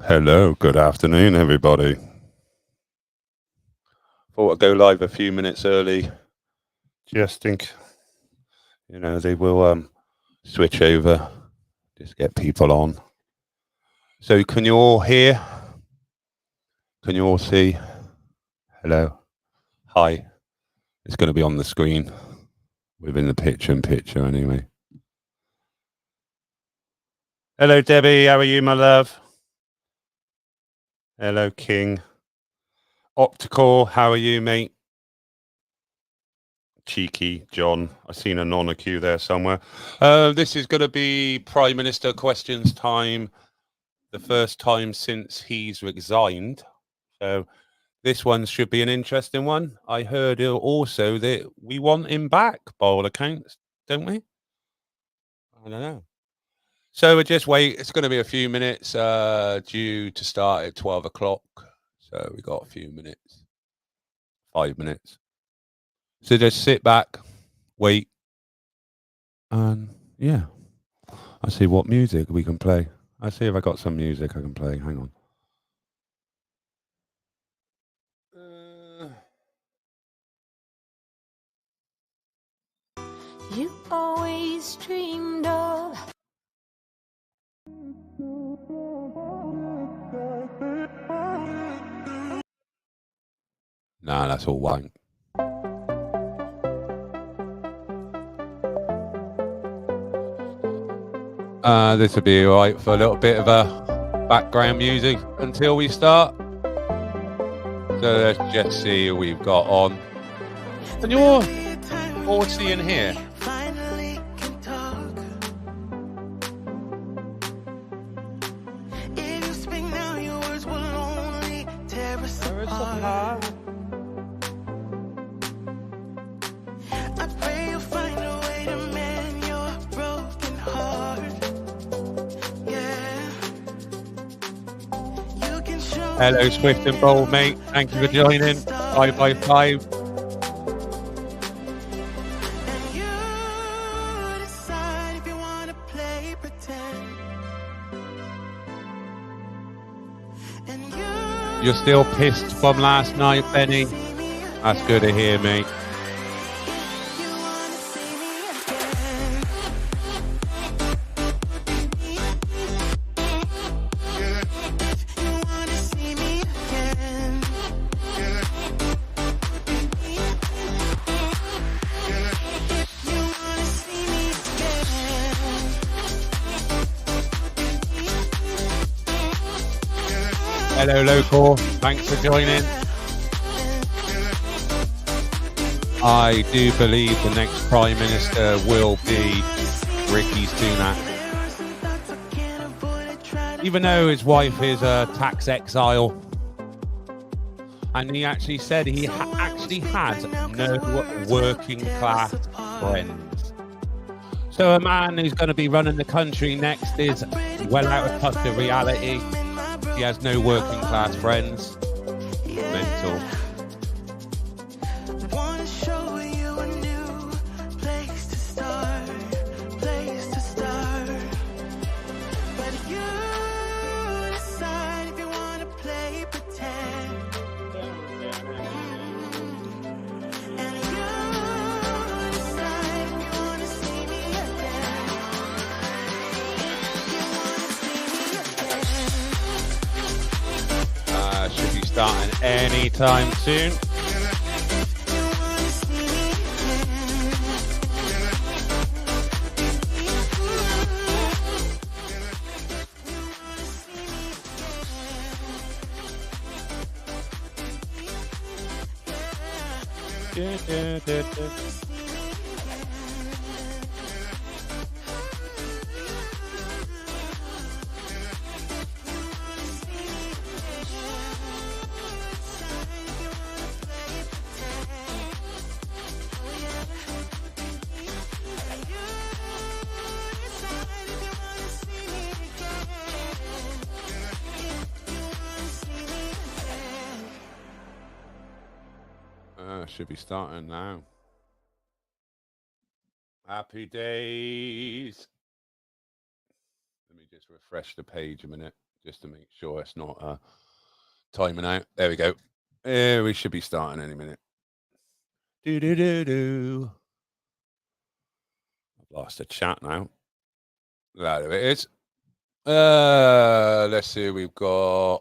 Hello, good afternoon, everybody. Thought I'd go live a few minutes early, just think, they will switch over, just get people on. So, can you all hear? Can you all see? Hello, hi. It's going to be on the screen, within the picture anyway. Hello, Debbie. How are you, my love? Hello, King. Optical, how are you, mate? Cheeky John. I've seen a non-queue there somewhere. This is going to be Prime Minister questions time, the first time since he's resigned. So this one should be an interesting one. I heard also that we want him back, by all accounts, don't we? I don't know. So we just wait. It's going to be a few minutes due to start at 12 o'clock. So we got a few minutes, 5 minutes. So just sit back, wait, and yeah. I see what music we can play. I see if I got some music I can play. Hang on. You always dreamed of. Nah, that's all wank. This will be alright for a little bit of a background music until we start. So let's just see who we've got on. And you're all seeing here. Hello, Swift and Bold, mate. Thank you for joining. 5 by 5. You're still pissed from last night, Benny? That's good to hear, mate. Hello, local. Thanks for joining. I do believe the next Prime Minister will be Rishi Sunak. Even though his wife is a tax exile. And he actually said he actually had no working class friends. So a man who's going to be running the country next is well out of touch with reality. He has no working class friends. Mental. Should be starting anytime soon. Should be starting now. Happy days. Let me just refresh the page a minute. just to make sure it's not timing out. There we go. We should be starting any minute. Do do do do. I've lost the chat now. There it is. Let's see. We've got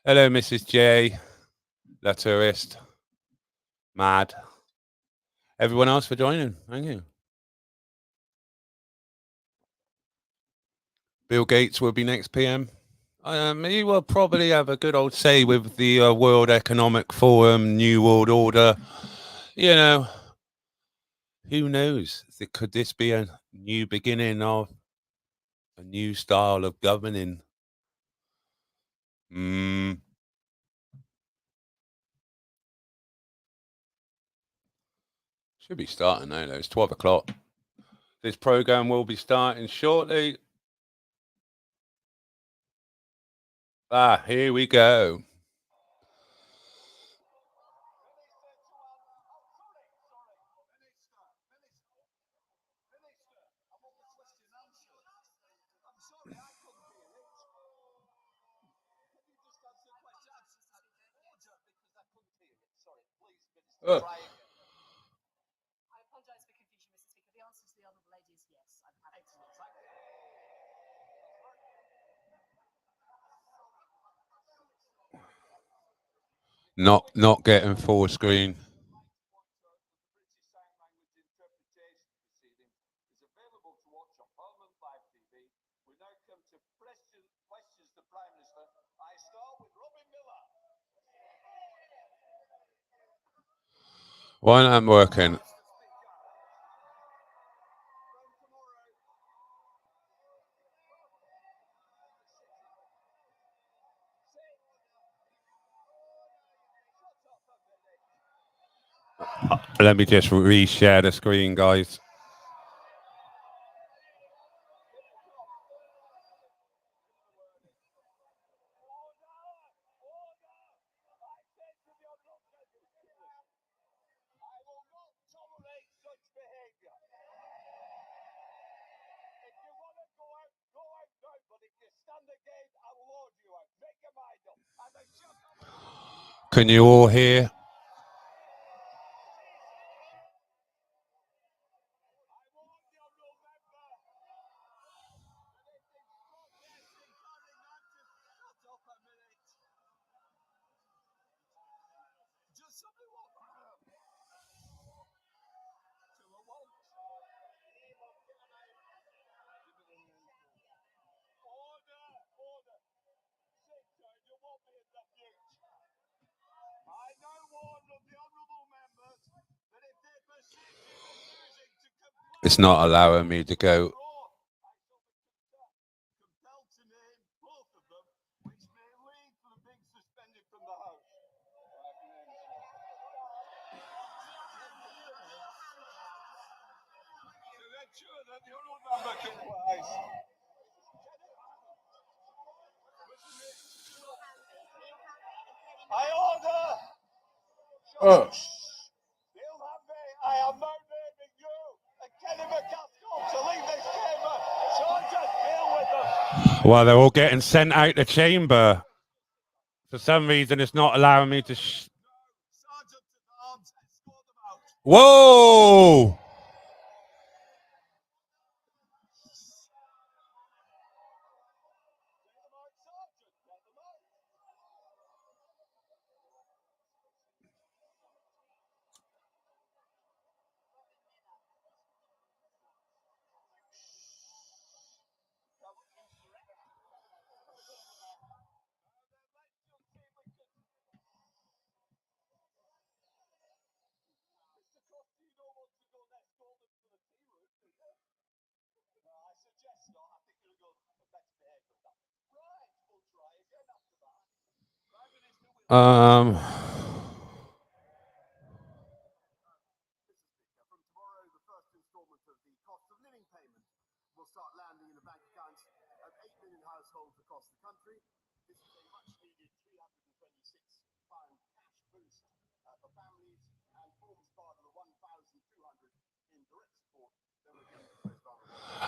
hello, Mrs. J, La Tourist, Mad. Everyone else for joining. Thank you. Bill Gates will be next PM. He will probably have a good old say with the World Economic Forum, New World Order. You know, who knows? Could this be a new beginning of a new style of governing? Should be starting now, though. It's 12 o'clock. This program will be starting shortly. Here we go. Oh. Not getting full screen. Why not working? Let me just reshare the screen, guys. Can you all hear? It's not allowing me to go. Oh. Well, they're all getting sent out the chamber. For some reason, it's not allowing me to. Whoa!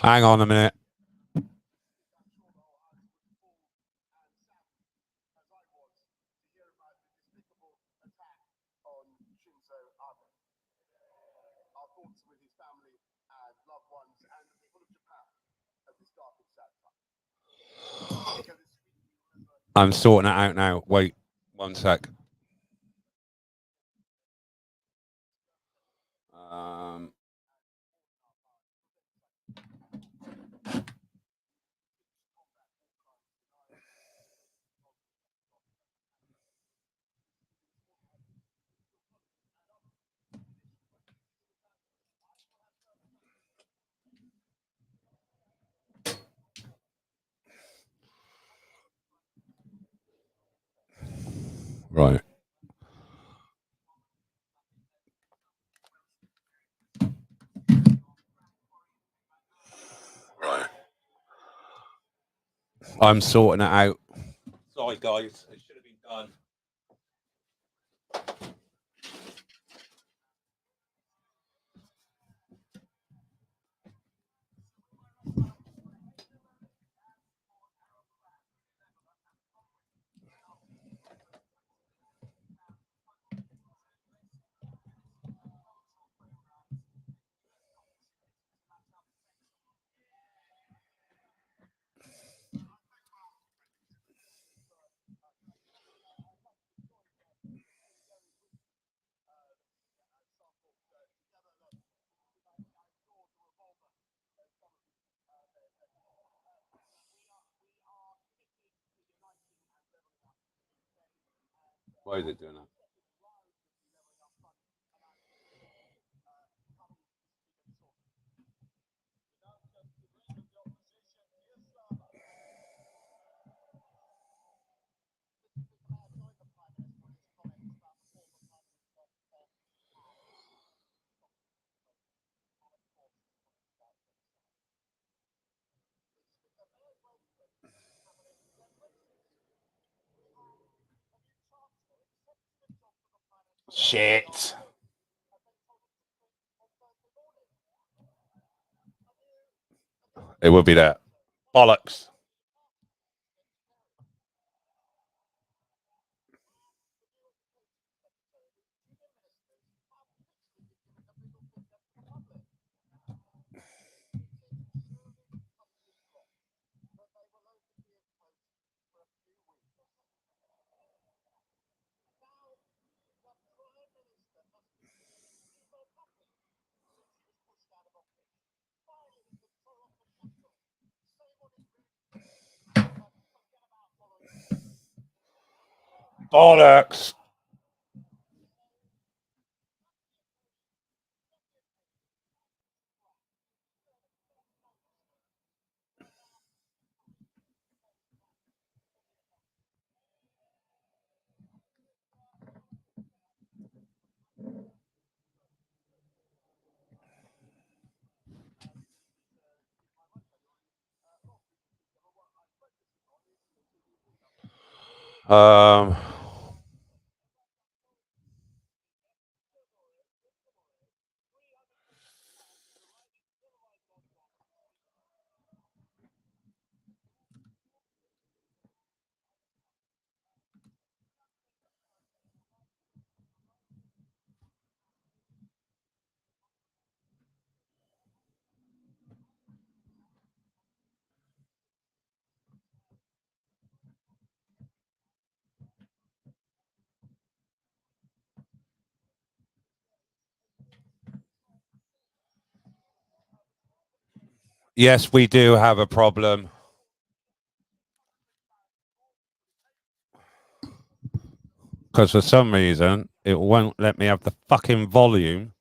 Hang on a minute. I'm sorting it out now. Wait 1 sec. Right. Right. I'm sorting it out. Sorry, guys. It should have been done. Why is it doing that? Shit. It would be that. Bollocks. Bollocks. Um, yes, we do have a problem. Because for some reason, it won't let me have the fucking volume.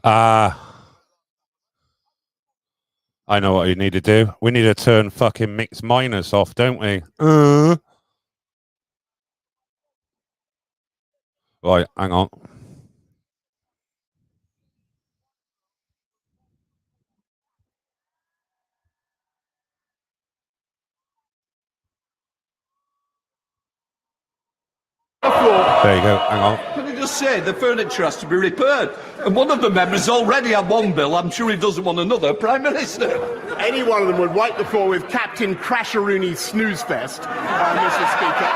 I know what we need to do. We need to turn fucking mixed minus off, don't we? Right, hang on. There you go, hang on. Can I just say, the furniture has to be repaired. And one of the members already had one bill. I'm sure he doesn't want another. Prime Minister. Any one of them would wipe the floor with Captain Crasheroony's snooze fest, Mr. Speaker.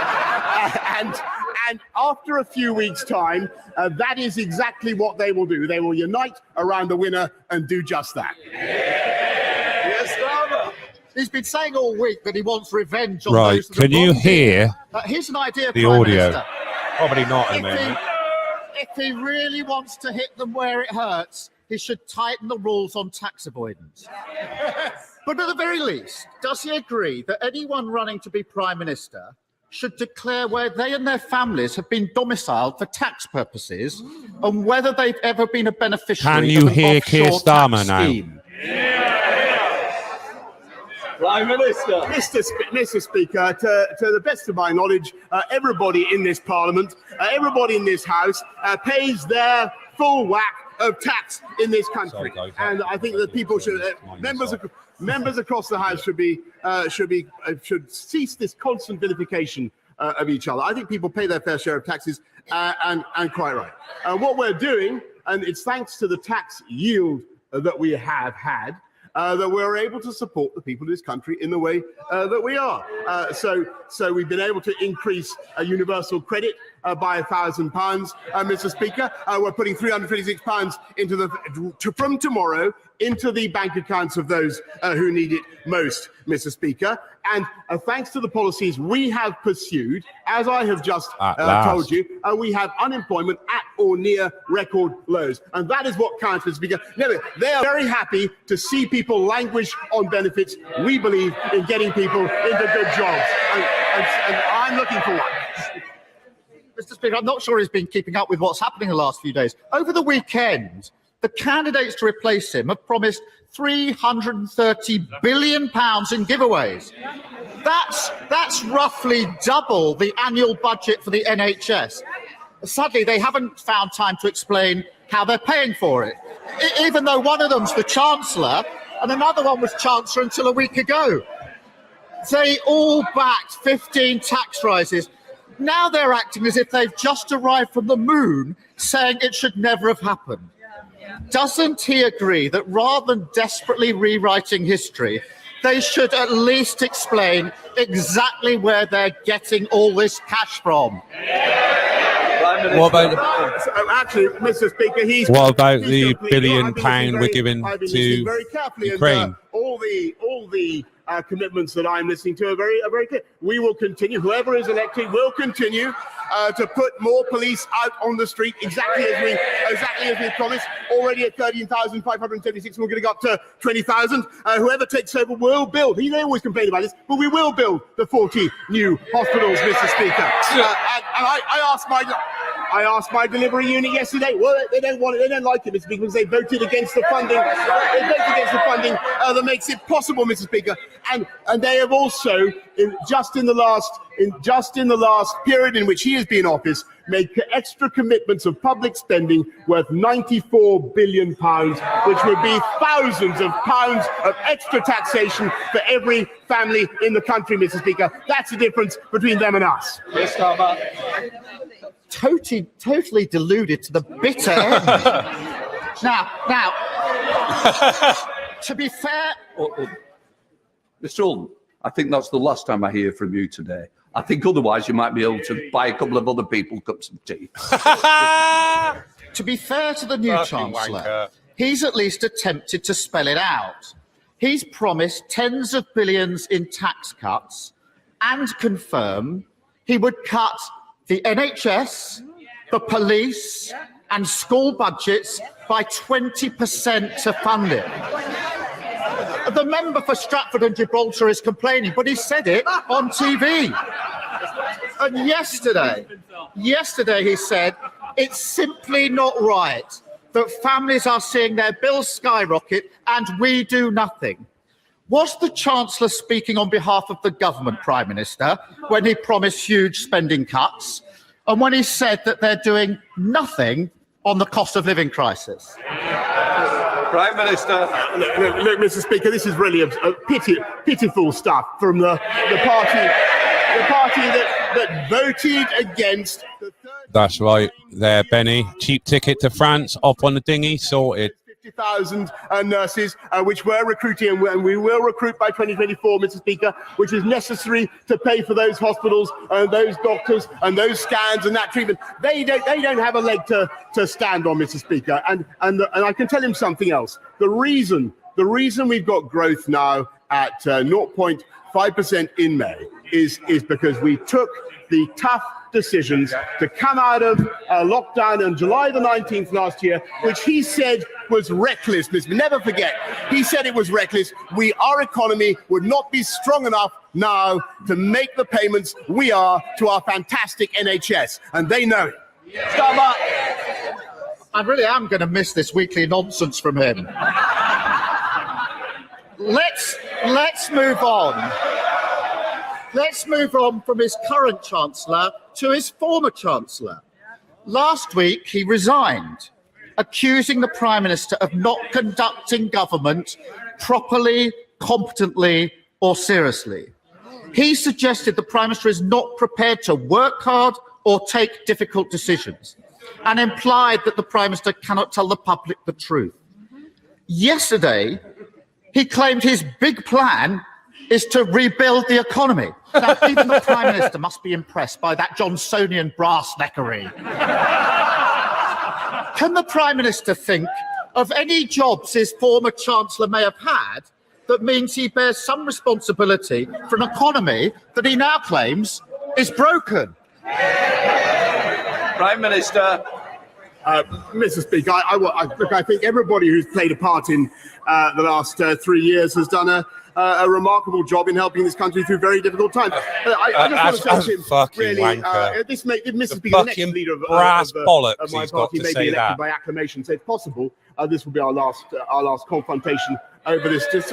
And after a few weeks' time, that is exactly what they will do. They will unite around the winner and do just that. Yes, Father. He's been saying all week that he wants revenge on Right, those that can have you wronged him. hear Here's an idea, the Prime audio? Minister. Probably not in a minute. If he really wants to hit them where it hurts, he should tighten the rules on tax avoidance. But at the very least, does he agree that anyone running to be Prime Minister should declare where they and their families have been domiciled for tax purposes and whether they've ever been a beneficiary Can you of an hear Keir offshore Starmer tax now? scheme? Prime Minister. Mr. Speaker, to the best of my knowledge, everybody in this Parliament, everybody in this House pays their full whack of tax in this country. Sorry, guys. And I think that people should, members across the House should cease this constant vilification of each other. I think people pay their fair share of taxes, and quite right. What we're doing, and it's thanks to the tax yield that we have had, that we're able to support the people of this country in the way that we are. So we've been able to increase universal credit by £1,000, Mr. Speaker. We're putting £326 from tomorrow into the bank accounts of those who need it most, Mr. Speaker. And thanks to the policies we have pursued, as I have just told you, we have unemployment at or near record lows. And that is what counts, Mr. Speaker. No, they are very happy to see people languish on benefits. We believe in getting people into good jobs. And I'm looking for one. Mr. Speaker, I'm not sure he's been keeping up with what's happening the last few days. Over the weekend, the candidates to replace him have promised £330 billion in giveaways. That's roughly double the annual budget for the NHS. Sadly, they haven't found time to explain how they're paying for it, even though one of them's the Chancellor and another one was Chancellor until a week ago. They all backed 15 tax rises. Now they're acting as if they've just arrived from the moon, saying it should never have happened. Doesn't he agree that rather than desperately rewriting history, they should at least explain exactly where they're getting all this cash from? What about actually, Mr. Speaker, what about the £1 billion we're giving to very carefully, Ukraine? And, all the commitments that I'm listening to are very clear. We will continue. Whoever is elected will continue to put more police out on the street, exactly as we promised. Already at 13,576, we're going to go up to 20,000. Whoever takes over will build. They always complain about this, but we will build the 40 new hospitals, Mr. Speaker. And I asked my delivery unit yesterday. Well, they don't want it. They don't like it, Mr. Speaker, because they voted against the funding. They voted against the funding that makes it possible, Mr. Speaker. And they have also, just in the last period in which he has been in office, made extra commitments of public spending worth £94 billion, which would be thousands of pounds of extra taxation for every family in the country, Mr. Speaker. That's the difference between them and us. Yes, Starmer. Totally deluded to the bitter end. Now, to be fair... Mr. Holden, I think that's the last time I hear from you today. I think otherwise you might be able to buy a couple of other people cups of tea. To be fair to the new Chancellor, he's at least attempted to spell it out. He's promised tens of billions in tax cuts and confirmed he would cut the NHS, the police and school budgets by 20% to fund it. The member for Stratford and Gibraltar is complaining, but he said it on TV. And yesterday he said, it's simply not right that families are seeing their bills skyrocket and we do nothing. Was the Chancellor speaking on behalf of the government, Prime Minister, when he promised huge spending cuts and when he said that they're doing nothing on the cost of living crisis? Prime Minister. Look, Mr. Speaker, this is really pitiful stuff from the party that voted against the third. That's right there, Benny. Cheap ticket to France, off on the dinghy, sorted. 50,000 nurses, which we're recruiting, and we will recruit by 2024, Mr. Speaker, which is necessary to pay for those hospitals and those doctors and those scans and that treatment. They don't have a leg to stand on, Mr. Speaker. And I can tell him something else. The reason we've got growth now at 0.5% in May is because we took the tough decisions to come out of lockdown on July the 19th last year, which he said was reckless. Never forget, he said it was reckless. Our economy would not be strong enough now to make the payments we are to our fantastic NHS, and they know it. Stop up. I really am going to miss this weekly nonsense from him. Let's move on. Let's move on from his current Chancellor to his former Chancellor. Last week, he resigned, accusing the Prime Minister of not conducting government properly, competently, or seriously. He suggested the Prime Minister is not prepared to work hard or take difficult decisions, and implied that the Prime Minister cannot tell the public the truth. Yesterday, he claimed his big plan is to rebuild the economy. Now, even the Prime Minister must be impressed by that Johnsonian brass neckery. Can the Prime Minister think of any jobs his former Chancellor may have had that means he bears some responsibility for an economy that he now claims is broken? Prime Minister. Mr. Speaker, I think everybody who's played a part in the last 3 years has done a remarkable job in helping this country through very difficult times. I just want to say to him, really, Mr. Speaker, the next leader of my party may be elected by acclamation. So it's possible this will be our last confrontation over this. It's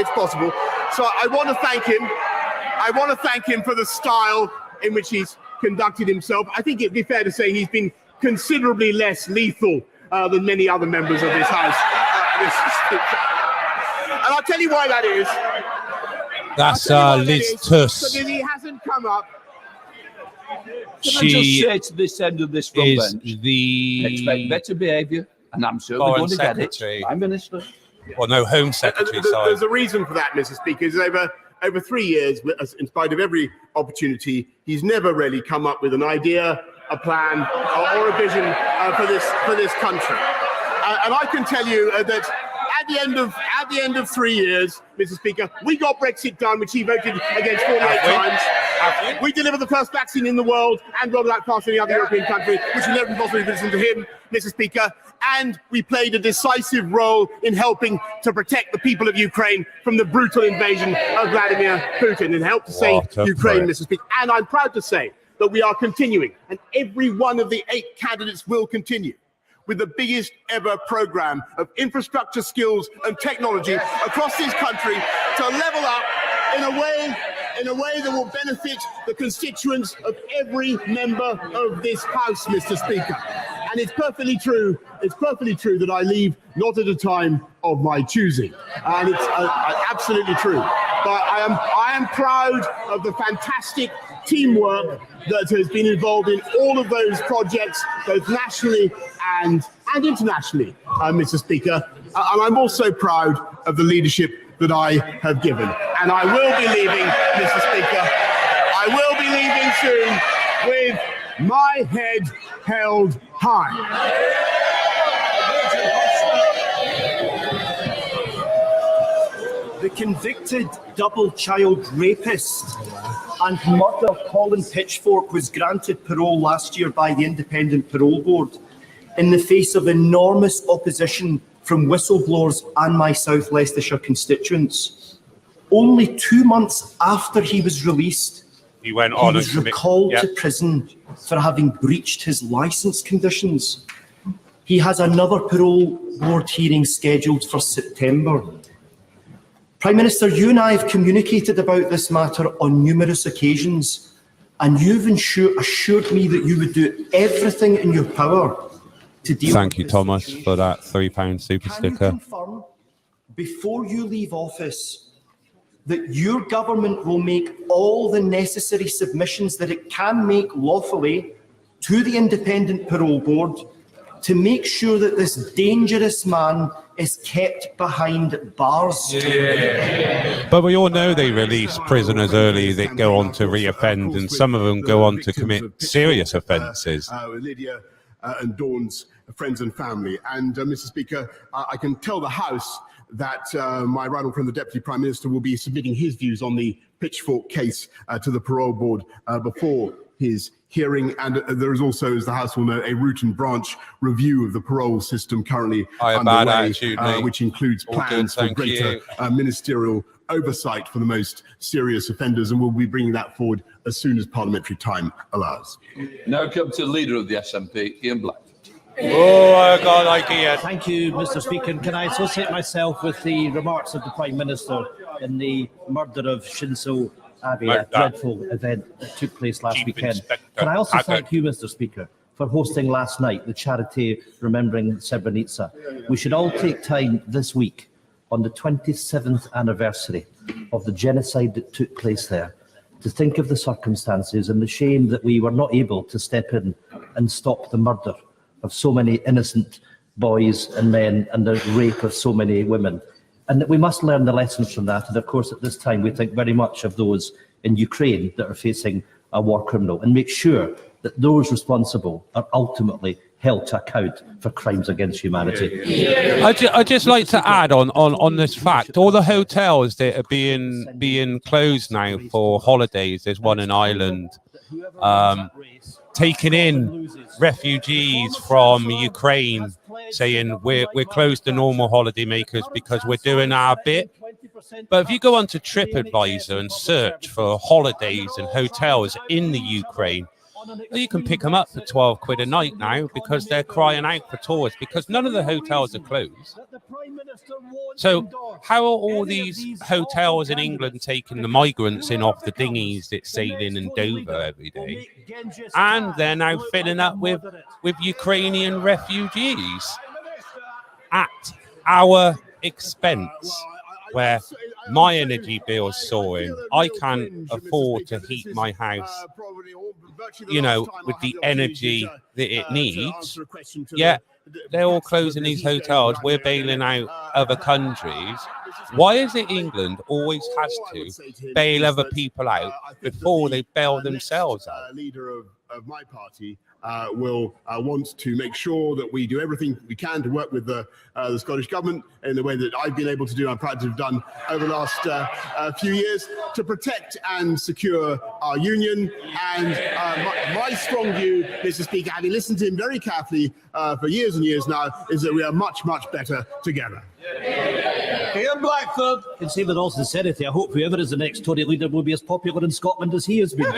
possible. So I want to thank him. I want to thank him for the style in which he's conducted himself. I think it'd be fair to say he's been considerably less lethal than many other members of this House. And I'll tell you why that is. That's Liz Truss. Because he hasn't come up. Can I just say to this end of this front bench, expect better behaviour, and I'm certainly going to get it. Prime Minister. Well, no, Home Secretary. There's a reason for that, Mr. Speaker. Is over 3 years, in spite of every opportunity, he's never really come up with an idea, a plan, or a vision for this country. And I can tell you that at the end of 3 years, Mr. Speaker, we got Brexit done, which he voted against 48 times. We delivered the first vaccine in the world and rolled out past any other European country, which will never be possible to listen to him, Mr. Speaker. And we played a decisive role in helping to protect the people of Ukraine from the brutal invasion of Vladimir Putin and helped to save Ukraine, Mr. Speaker. And I'm proud to say that we are continuing, and every one of the 8 candidates will continue with the biggest ever program of infrastructure, skills and technology across this country to level up in a way that will benefit the constituents of every member of this House, Mr. Speaker. And it's perfectly true that I leave not at a time of my choosing. And it's absolutely true. But I am proud of the fantastic teamwork that has been involved in all of those projects, both nationally and internationally, Mr. Speaker. And I'm also proud of the leadership that I have given. And I will be leaving, Mr. Speaker. I will be leaving soon with my head held high. The convicted double child rapist and murder Colin Pitchfork was granted parole last year by the Independent Parole Board in the face of enormous opposition from whistleblowers and my South Leicestershire constituents. Only 2 months after he was released, he was recalled to prison for having breached his licence conditions. He has another parole board hearing scheduled for September. Prime Minister, you and I have communicated about this matter on numerous occasions, and you've assured me that you would do everything in your power to deal Thank with you, this Thomas, situation. for that £3 super Can you sticker. confirm, before you leave office, that your government will make all the necessary submissions that it can make lawfully to the Independent Parole Board to make sure that this dangerous man is kept behind bars? But we all know they release prisoners early that go on to re-offend, and some of them go on to commit serious offences. Lydia and Dawn's friends and family. And Mr. Speaker, I can tell the House that my right honourable friend, the Deputy Prime Minister, will be submitting his views on the Pitchfork case to the Parole Board before his hearing. And there is also, as the House will know, a root and branch review of the parole system currently underway, which includes plans for greater ministerial oversight for the most serious offenders, and we'll be bringing that forward as soon as parliamentary time allows. Now come to the Leader of the SNP, Ian Black. Oh, God, like Ian. Thank you, Mr. Speaker. Can I associate myself with the remarks of the Prime Minister in the murder of Shinzo Abe, a dreadful event that took place last weekend? Can I also thank you, Mr. Speaker, for hosting last night the charity remembering Srebrenica? We should all take time this week on the 27th anniversary of the genocide that took place there to think of the circumstances and the shame that we were not able to step in and stop the murder of so many innocent boys and men and the rape of so many women. And that we must learn the lessons from that. And of course, at this time, we think very much of those in Ukraine that are facing a war criminal, and make sure that those responsible are ultimately held to account for crimes against humanity. I'd just like to add on this fact, all the hotels that are being closed now for holidays, there's one in Ireland, taking in refugees from Ukraine, saying we're closed to normal holiday makers because we're doing our bit. But if you go onto TripAdvisor and search for holidays and hotels in the Ukraine, you can pick them up for 12 quid a night now because they're crying out for tourists, because none of the hotels are closed. So how are all these hotels in England taking the migrants in off the dinghies that sail in Dover every day? And they're now filling up with Ukrainian refugees at our expense, where my energy bill is soaring. I can't afford to heat my house, you know, with the energy that it needs. Yet they're all closing these hotels. We're bailing out other countries. Why is it England always has to bail other people out before they bail themselves out? Leader of my party will want to make sure that we do everything we can to work with the Scottish Government in the way that I've been able to do, I'm proud to have done over the last few years, to protect and secure our union. And my strong view, Mr. Speaker, having listened to him very carefully for years and years now, is that we are much, much better together. Ian Blackford. I can say with all sincerity, I hope whoever is the next Tory leader will be as popular in Scotland as he has been.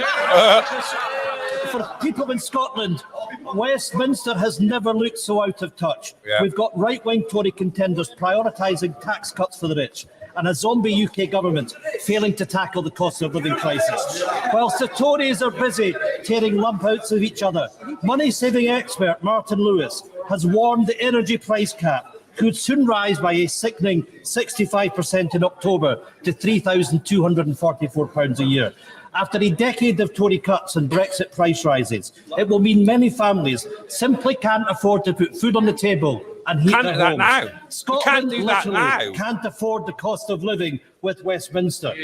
For people in Scotland, Westminster has never looked so out of touch. Yeah. We've got right-wing Tory contenders prioritising tax cuts for the rich, and a zombie UK government failing to tackle the cost of living crisis. Whilst the Tories are busy tearing lumpouts of each other, money-saving expert Martin Lewis has warned the energy price cap could soon rise by a sickening 65% in October to £3,244 a year. After a decade of Tory cuts and Brexit price rises, it will mean many families simply can't afford to put food on the table and heat their homes. Now. Scotland Can't do that now. can't afford the cost of living with Westminster.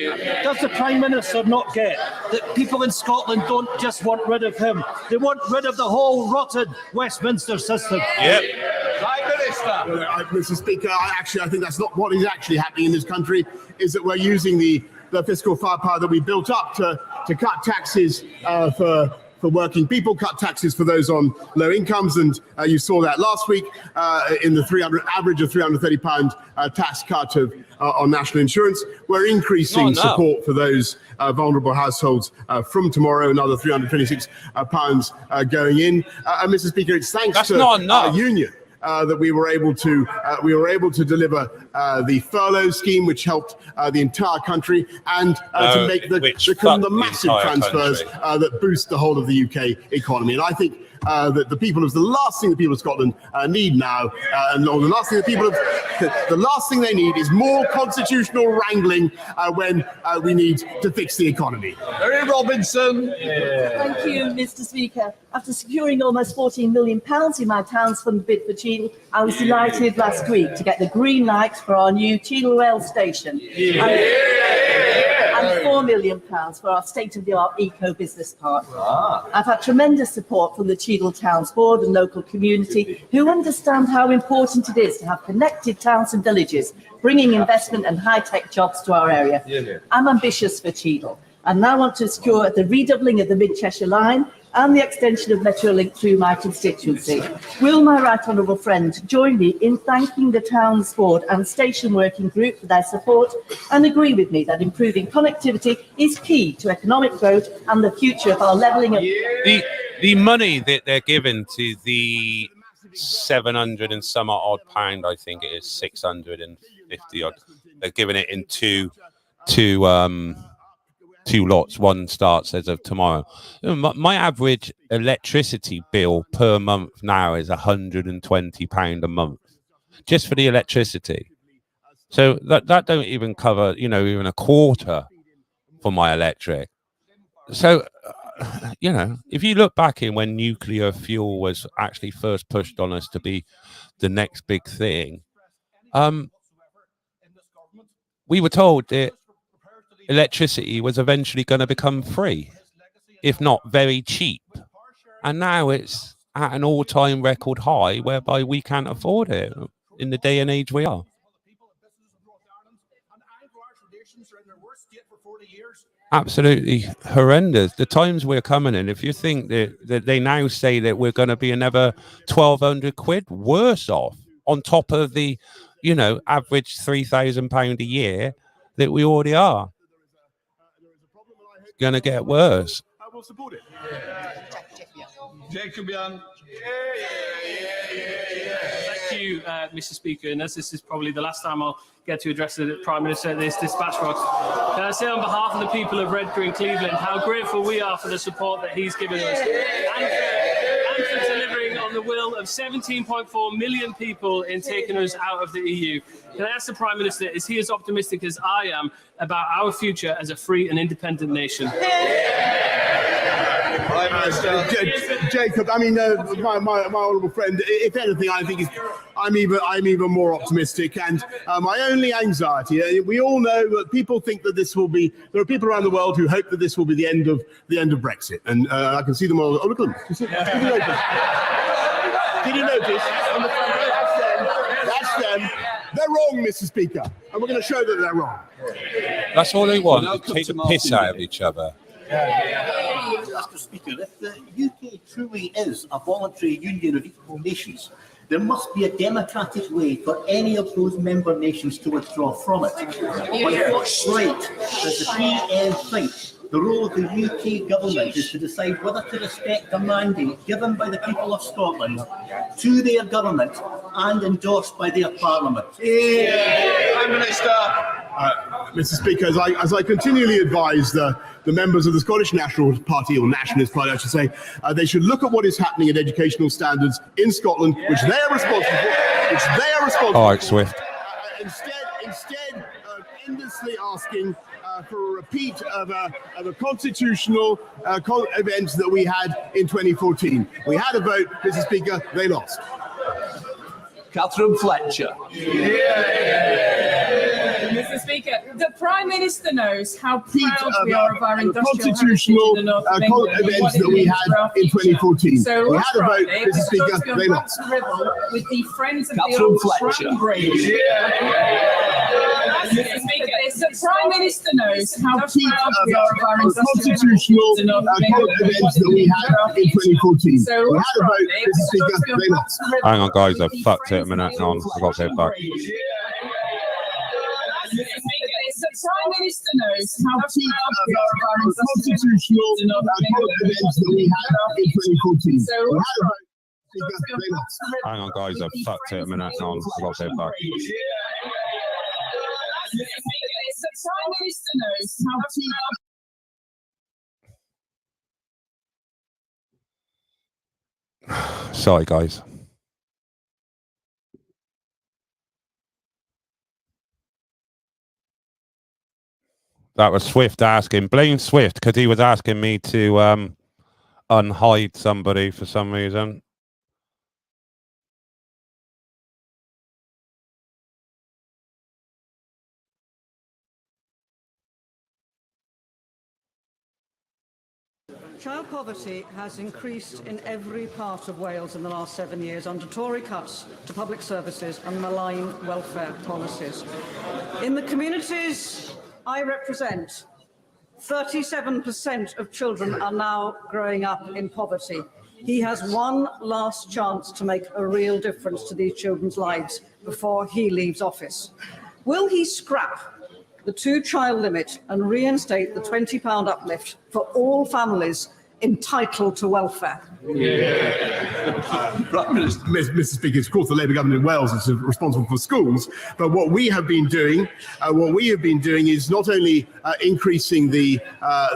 Does the Prime Minister not get that people in Scotland don't just want rid of him, they want rid of the whole rotten Westminster system? Yep. Prime Minister. Mr. Speaker, I think that's not what is actually happening in this country, is that we're using the fiscal firepower that we built up to cut taxes for working people, cut taxes for those on low incomes, and you saw that last week in the average of £330 tax cut on national insurance. We're increasing support for those vulnerable households from tomorrow, another £326 going in. And Mr. Speaker, it's thanks to our union that we were able to deliver the furlough scheme, which helped the entire country, and to make the massive transfers that boost the whole of the UK economy. And I think that the last thing the people of Scotland need now, the last thing they need is more constitutional wrangling when we need to fix the economy. Mary Robinson. Thank you, Mr. Speaker. After securing almost £14 million in my town's fund bid for Cheadle, I was delighted last week to get the green light for our new Cheadle rail station. And £4 million for our state-of-the-art eco-business park. I've had tremendous support from the Cheadle Towns Board and local community, who understand how important it is to have connected towns and villages, bringing investment and high-tech jobs to our area. I'm ambitious for Cheadle, and now want to secure the redoubling of the Mid-Cheshire Line and the extension of Metrolink through my constituency. Will my right honourable friend join me in thanking the Towns Board and Station Working Group for their support, and agree with me that improving connectivity is key to economic growth and the future of our levelling up? The money that they're giving to the 700 and some odd pound, I think it is 650 odd. They're giving it in two lots. One starts as of tomorrow. My average electricity bill per month now is £120 a month, just for the electricity. So that don't even cover, even a quarter for my electric. So, if you look back in when nuclear fuel was actually first pushed on us to be the next big thing, we were told that electricity was eventually going to become free, if not very cheap. And now it's at an all-time record high, whereby we can't afford it in the day and age we are. Absolutely horrendous. The times we're coming in, if you think that they now say that we're going to be another 1,200 quid worse off on top of the, average £3,000 a year that we already are. It's going to get worse. I will support it. Jacob Young. Thank you, Mr. Speaker. And as this is probably the last time I'll get to address the Prime Minister at this dispatch box, can I say on behalf of the people of Redcar and Cleveland how grateful we are for the support that he's given us and for delivering on the will of 17.4 million people in taking us out of the EU. Can I ask the Prime Minister, is he as optimistic as I am about our future as a free and independent nation? Jacob, I mean, my honourable friend, if anything, I think I'm even more optimistic. And my only anxiety, we all know that people think that there are people around the world who hope that this will be the end of Brexit. And I can see them all. Oh, look at them. Did you notice? That's them. They're wrong, Mr. Speaker. And we're going to show that they're wrong. That's all they want, to take the piss out of each other. Mr. Speaker, if the UK truly is a voluntary union of equal nations, there must be a democratic way for any of those member nations to withdraw from it. By what right does the PM think the role of the UK government is to decide whether to respect the mandate given by the people of Scotland to their government and endorsed by their parliament? Prime Minister. Mr. Speaker, as I continually advise the members of the Scottish National Party, or Nationalist Party, I should say, they should look at what is happening in educational standards in Scotland, which they are responsible for. All right, Swift. Instead of endlessly asking for a repeat of a constitutional event that we had in 2014. We had a vote, Mr. Speaker, they lost. Catherine Fletcher. Mr. Speaker, the Prime Minister knows how proud we are of our industrial constitutional events that we had in 2014. So we had a vote, Mr. Speaker, they lost. With the Friends of Catherine the Old Fletcher. Mr. Speaker, the Prime Minister knows how proud we are of our constitutional events that we had in 2014. So we had a vote, Mr. Speaker, they lost. Hang on, guys, I fucked it a minute. Hang on, I've got to go back. The Prime Minister knows how proud we are of our constitutional events that we had in 2014. So we had a vote. Hang on, guys. I've fucked it a minute. Hang on, I've got to go back. The Prime Minister knows how to. Sorry, guys. That was Swift asking. Blame Swift because he was asking me to unhide somebody for some reason. Child poverty has increased in every part of Wales in the last 7 years under Tory cuts to public services and malign welfare policies. In the communities I represent, 37% of children are now growing up in poverty. He has one last chance to make a real difference to these children's lives before he leaves office. Will he scrap the two-child limit and reinstate the £20 uplift for all families entitled to welfare? Mr. Speaker, of course, the Labour government in Wales is responsible for schools, but what we have been doing, is not only increasing the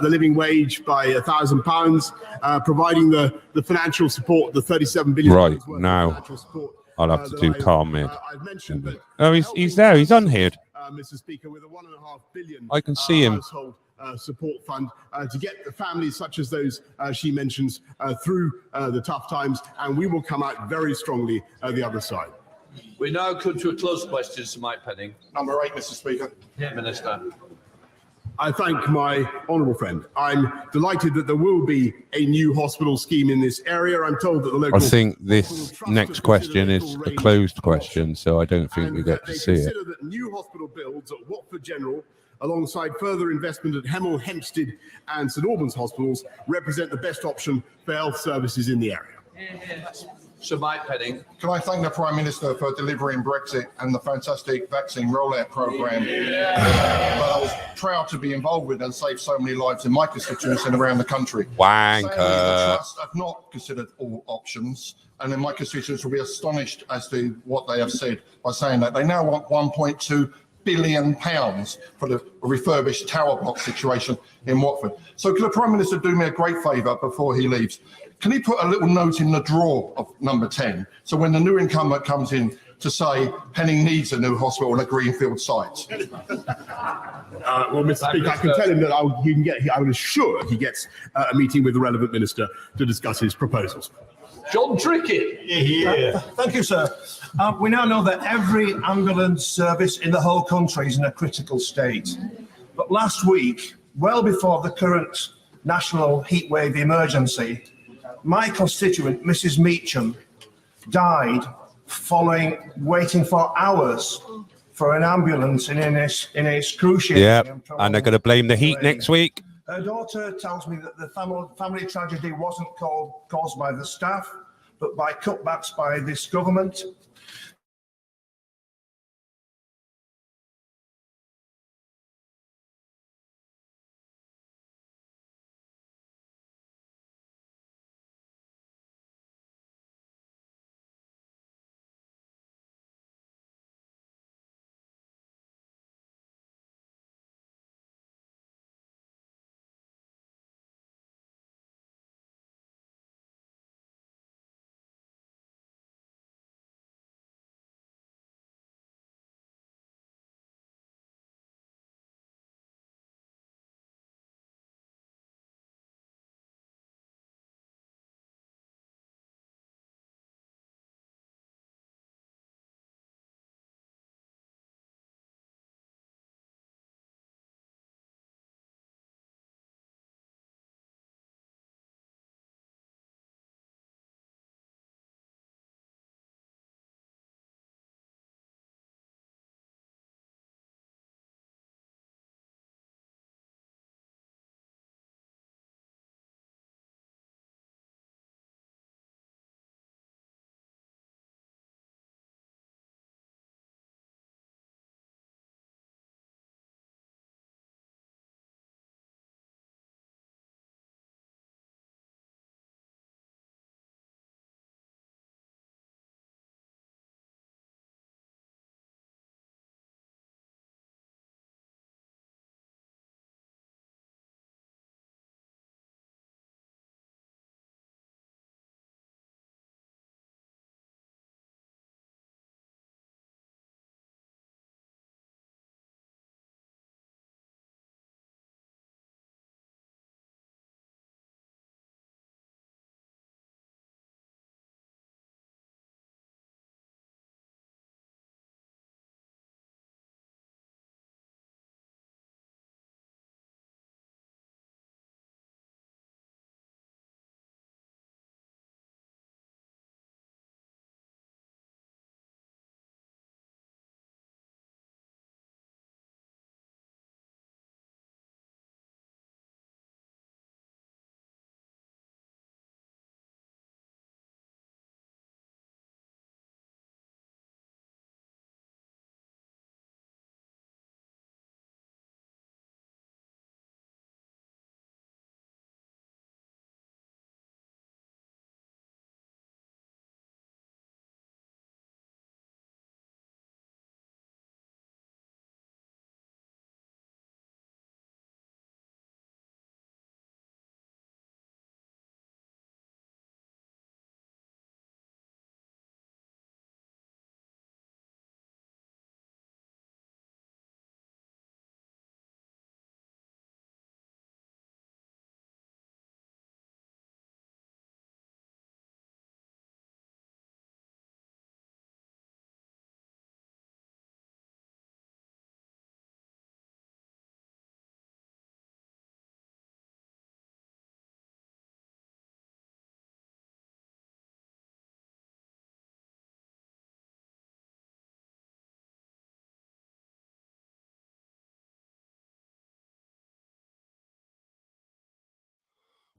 living wage by £1,000, providing the financial support, the 37 billion. Right now, I'll have to do calm mid. Oh, he's there. He's unhid. Mr. Speaker, with a £1.5 billion I can see him. household support fund to get the families such as those she mentions through the tough times, and we will come out very strongly the other side. We now come to a closed question to Mike Penning. Number 8, Mr. Speaker. Minister. I thank my honourable friend. I'm delighted that there will be a new hospital scheme in this area. I'm told that the local. I think this next question is a closed question, so I don't think we get to see it. Consider that new hospital builds at Watford General, alongside further investment at Hemel Hempstead and St Albans hospitals, represent the best option for health services in the area. Sir Mike Penning. Can I thank the Prime Minister for delivering Brexit and the fantastic vaccine rollout programme that I was proud to be involved with and saved so many lives in my constituency and around the country. Wanker. The Trust have not considered all options, and then my constituents will be astonished as to what they have said by saying that they now want £1.2 billion for the refurbished tower block situation in Watford. So can the Prime Minister do me a great favour before he leaves? Can he put a little note in the drawer of number 10? So when the new incumbent comes in to say Penning needs a new hospital on a greenfield site. Well, Mr. Speaker, I can tell him that I would assure he gets a meeting with the relevant minister to discuss his proposals. John Trickett. Yeah. Thank you, sir. We now know that every ambulance service in the whole country is in a critical state. But last week, well before the current national heatwave emergency, my constituent, Mrs. Meacham, died following waiting for hours for an ambulance in a excruciating. Yeah, and they're going to blame the heat next week. Her daughter tells me that the family tragedy wasn't caused by the staff, but by cutbacks by this government.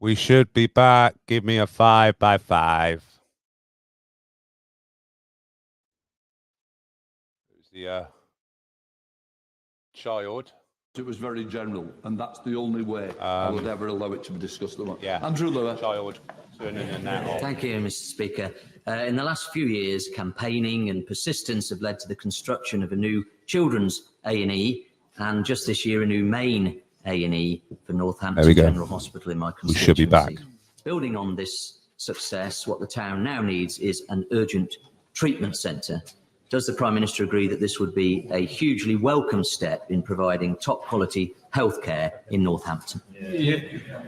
We should be back. Give me a 5 by 5. The child. It was very general, and that's the only way I would ever allow it to be discussed. Yeah. Andrew Lower. Child turning in now. Thank you, Mr. Speaker. In the last few years, campaigning and persistence have led to the construction of a new children's A&E, and just this year, a new main A&E for Northampton General Hospital in my constituency. We should be back. Building on this success, what the town now needs is an urgent treatment centre. Does the Prime Minister agree that this would be a hugely welcome step in providing top quality healthcare in Northampton?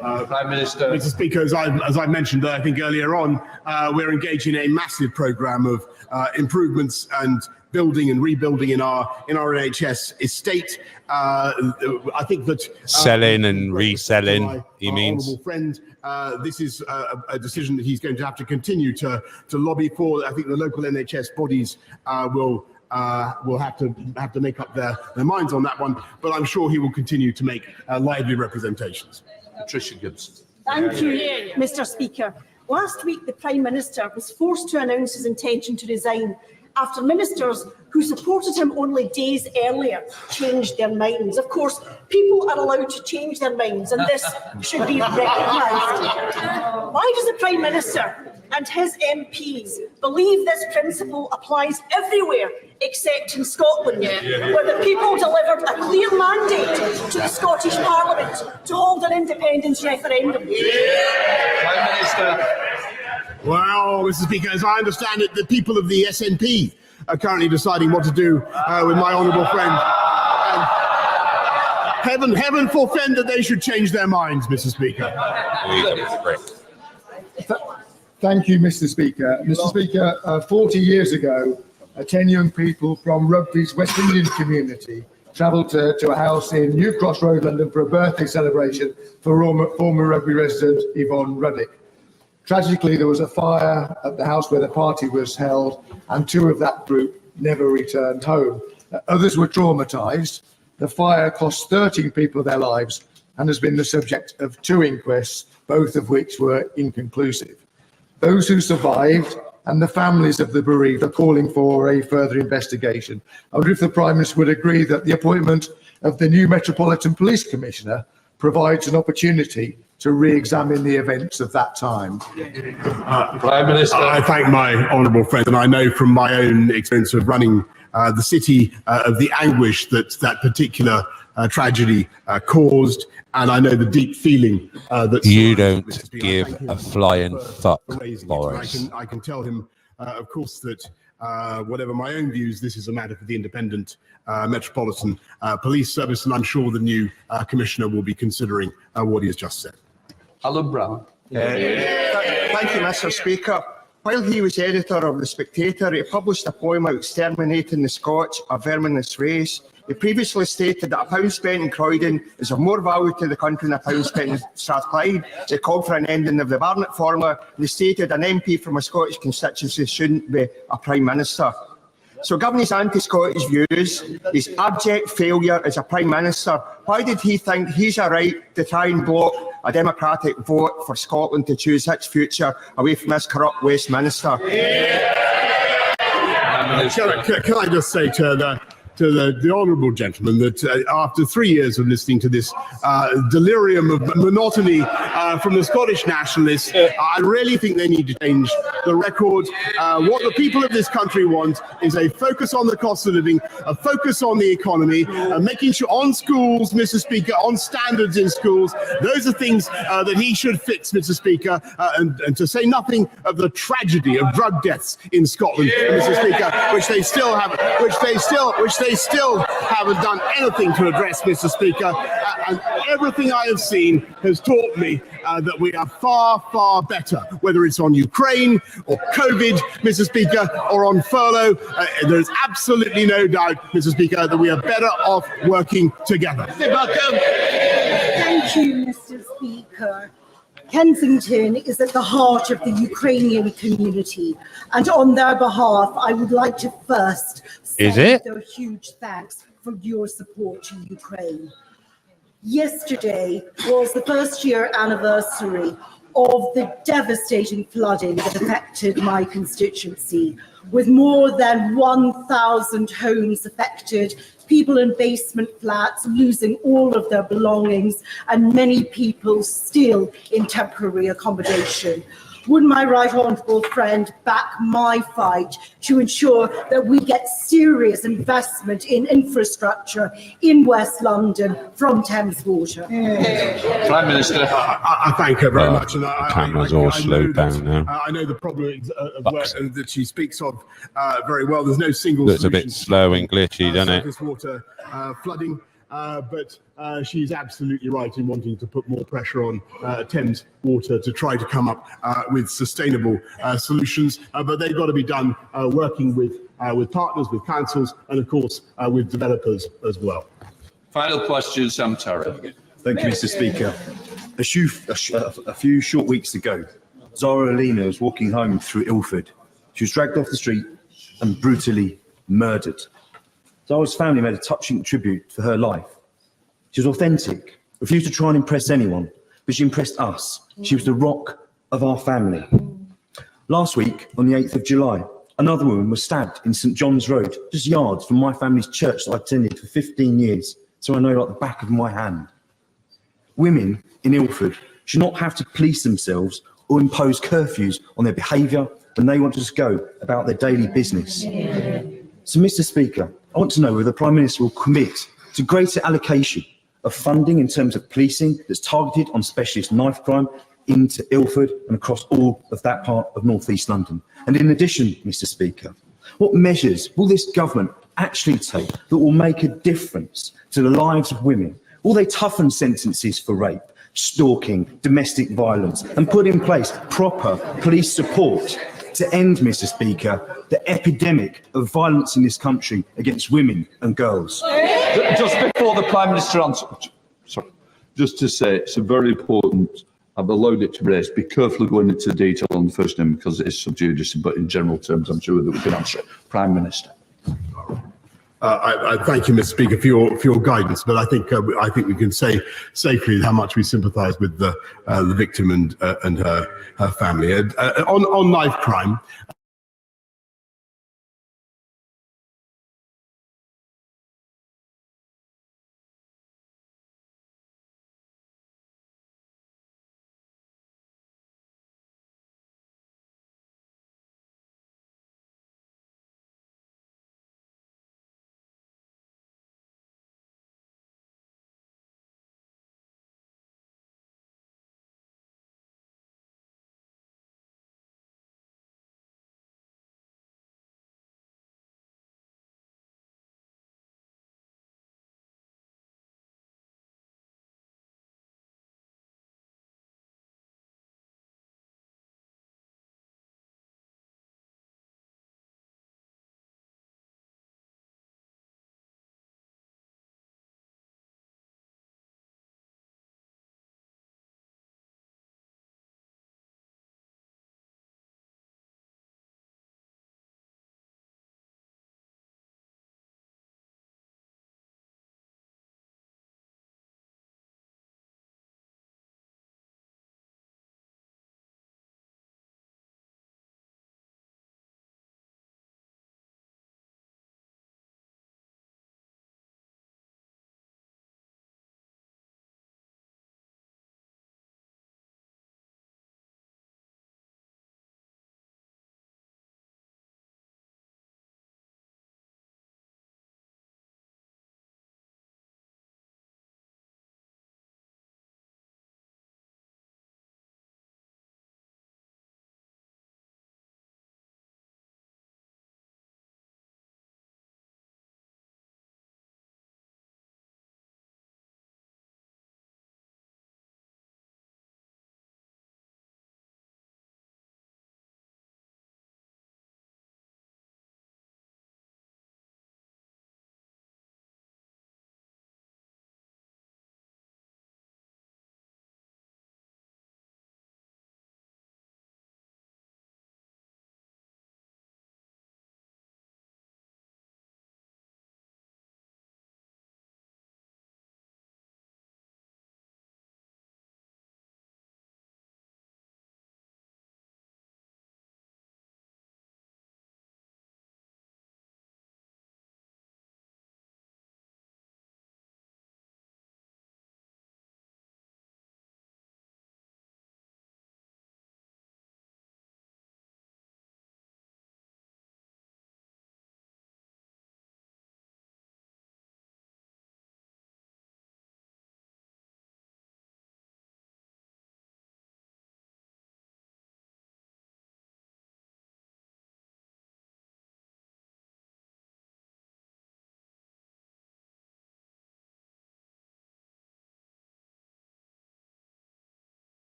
Prime Minister. Mr. Speaker, as I mentioned, I think earlier on, we're engaged in a massive programme of improvements and building and rebuilding in our NHS estate. I think that selling and reselling, he means. Honourable friend, this is a decision that he's going to have to continue to lobby for. I think the local NHS bodies will have to make up their minds on that one, but I'm sure he will continue to make lively representations. Patricia Gibson. Thank you, Mr. Speaker. Last week, the Prime Minister was forced to announce his intention to resign after ministers who supported him only days earlier changed their minds. Of course, people are allowed to change their minds, and this should be recognised. Why does the Prime Minister and his MPs believe this principle applies everywhere except in Scotland, where the people delivered a clear mandate to the Scottish Parliament to hold an independence referendum? Prime Minister. Well, Mr. Speaker, as I understand it, the people of the SNP are currently deciding what to do with my honourable friend. And heaven forfend that they should change their minds, Mr. Speaker. Thank you, Mr. Speaker. Mr. Speaker, 40 years ago, 10 young people from Rugby's West Indian community travelled to a house in New Cross Road, London, for a birthday celebration for former Rugby resident Yvonne Ruddick. Tragically, there was a fire at the house where the party was held, and 2 of that group never returned home. Others were traumatised. The fire cost 13 people their lives and has been the subject of 2 inquests, both of which were inconclusive. Those who survived and the families of the bereaved are calling for a further investigation. I wonder if the Prime Minister would agree that the appointment of the new Metropolitan Police Commissioner provides an opportunity to re-examine the events of that time. Prime Minister. I thank my honourable friend, and I know from my own experience of running the city of the anguish that particular tragedy caused, and I know the deep feeling that you don't give a flying fuck, Boris. I can tell him, of course, that whatever my own views, this is a matter for the independent Metropolitan Police Service, and I'm sure the new Commissioner will be considering what he has just said. Alan Brown. Thank you, Mr. Speaker. While he was editor of The Spectator, he published a poem out exterminating the Scotch, a verminous race. He previously stated that £1 spent in Croydon is of more value to the country than £1 spent in Strathclyde. He called for an ending of the Barnett formula. He stated an MP from a Scottish constituency shouldn't be a Prime Minister. So given his anti-Scottish views, his abject failure as a Prime Minister, why did he think he's a right to try and block a democratic vote for Scotland to choose its future away from this corrupt Westminster? Can I just say to the honourable gentleman that after 3 years of listening to this delirium of monotony from the Scottish nationalists, I really think they need to change the record. What the people of this country want is a focus on the cost of living, a focus on the economy, making sure on schools, Mr. Speaker, on standards in schools. Those are things that he should fix, Mr. Speaker, and to say nothing of the tragedy of drug deaths in Scotland, Mr. Speaker, which they still haven't done anything to address, Mr. Speaker. And everything I have seen has taught me that we are far, far better, whether it's on Ukraine or COVID, Mr. Speaker, or on furlough. There is absolutely no doubt, Mr. Speaker, that we are better off working together. Thank you, Mr. Speaker. Kensington is at the heart of the Ukrainian community, and on their behalf, I would like to first send a huge thanks for your support to Ukraine. Yesterday was the first year anniversary of the devastating flooding that affected my constituency, with more than 1,000 homes affected, people in basement flats losing all of their belongings, and many people still in temporary accommodation. Would my right honourable friend back my fight to ensure that we get serious investment in infrastructure in West London from Thames Water? Prime Minister. I thank her very much. And Cameras all slowed down now. I know the problem that she speaks of very well. There's no single Looks a solution bit slow and glitchy, doesn't it? surface water flooding. But she's absolutely right in wanting to put more pressure on Thames Water to try to come up with sustainable solutions. But they've got to be done working with partners, with councils, and of course with developers as well. Final question, Sam Terry. Thank you, Mr. Speaker. A few short weeks ago, Zara Alina was walking home through Ilford. She was dragged off the street and brutally murdered. Zara's family made a touching tribute for her life. She was authentic, refused to try and impress anyone, but she impressed us. She was the rock of our family. Last week, on the 8th of July, another woman was stabbed in St John's Road, just yards from my family's church that I attended for 15 years, so I know like the back of my hand. Women in Ilford should not have to police themselves or impose curfews on their behaviour when they want to just go about their daily business. So, Mr. Speaker, I want to know whether the Prime Minister will commit to greater allocation of funding in terms of policing that's targeted on specialist knife crime into Ilford and across all of that part of North East London. And in addition, Mr. Speaker, what measures will this government actually take that will make a difference to the lives of women? Will they toughen sentences for rape, stalking, domestic violence, and put in place proper police support to end, Mr. Speaker, the epidemic of violence in this country against women and girls? Just before the Prime Minister answers, sorry, just to say it's a very important, I've allowed it to raise, be careful going into detail on the first name because it is sub judice, but in general terms, I'm sure that we can answer it. Prime Minister. I thank you, Mr. Speaker, for your guidance, but I think we can say safely how much we sympathise with the victim and her family. On knife crime,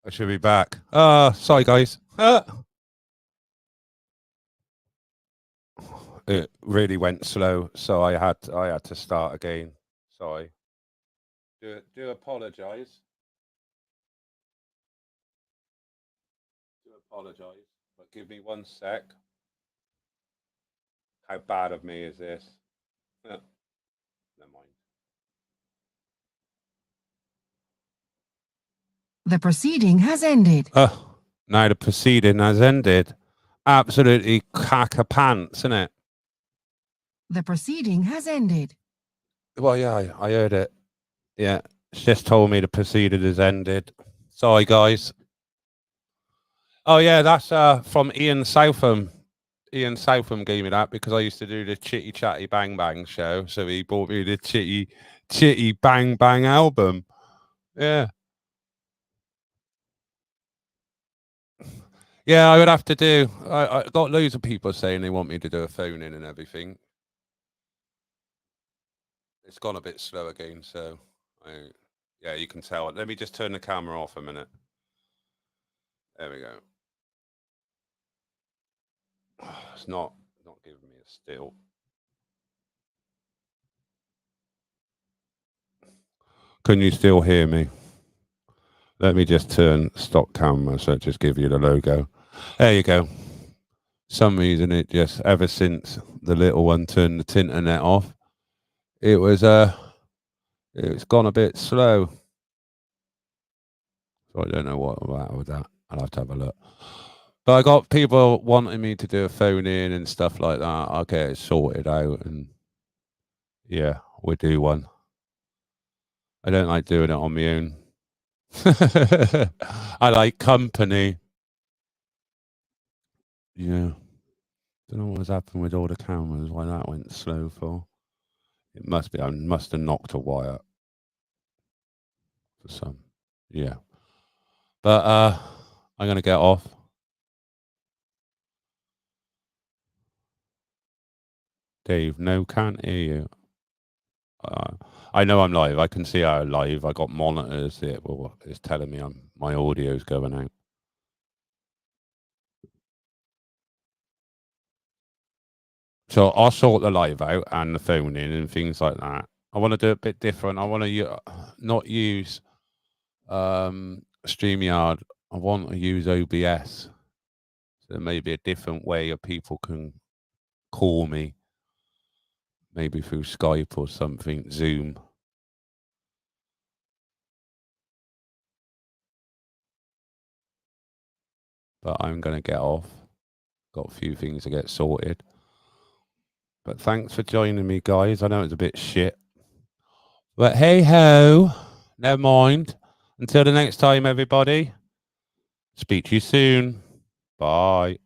I should be back. Sorry, guys. It really went slow, so I had to start again. Sorry. Do apologise. Do apologise, but give me 1 sec. How bad of me is this? Never mind. The proceeding has ended. Now the proceeding has ended. Absolutely cack a pants, isn't it? The proceeding has ended. Well, yeah, I heard it. Yeah, she just told me the proceeding has ended. Sorry, guys. Oh, yeah, that's from Ian Southam. Ian Southam gave me that because I used to do the Chitty Chatty Bang Bang show. So he bought me the Chitty Bang Bang album. Yeah. Yeah, I would have to do. I got loads of people saying they want me to do a phone in and everything. It's gone a bit slow again, so yeah, you can tell. Let me just turn the camera off a minute. There we go. It's not giving me a still. Can you still hear me? Let me just turn stop camera so it just give you the logo. There you go. Some reason it just ever since the little one turned the internet off, it's gone a bit slow. So I don't know what about with that. I'll have to have a look. But I got people wanting me to do a phone in and stuff like that. I'll get it sorted out and yeah, we'll do one. I don't like doing it on my own. I like company. Yeah. Don't know what's happened with all the cameras, why that went slow for. It must be, I must have knocked a wire. For some. Yeah. But I'm gonna get off. Dave, no, can't hear you. I know I'm live. I can see I'm live. I got monitors here. Well, it's telling me my audio's going out. So I'll sort the live out and the phone in and things like that. I want to do it a bit different. I want to not use StreamYard. I want to use OBS. So there may be a different way of people can call me. Maybe through Skype or something, Zoom. But I'm going to get off. Got a few things to get sorted. But thanks for joining me, guys. I know it's a bit shit. But hey ho, never mind. Until the next time, everybody. Speak to you soon. Bye.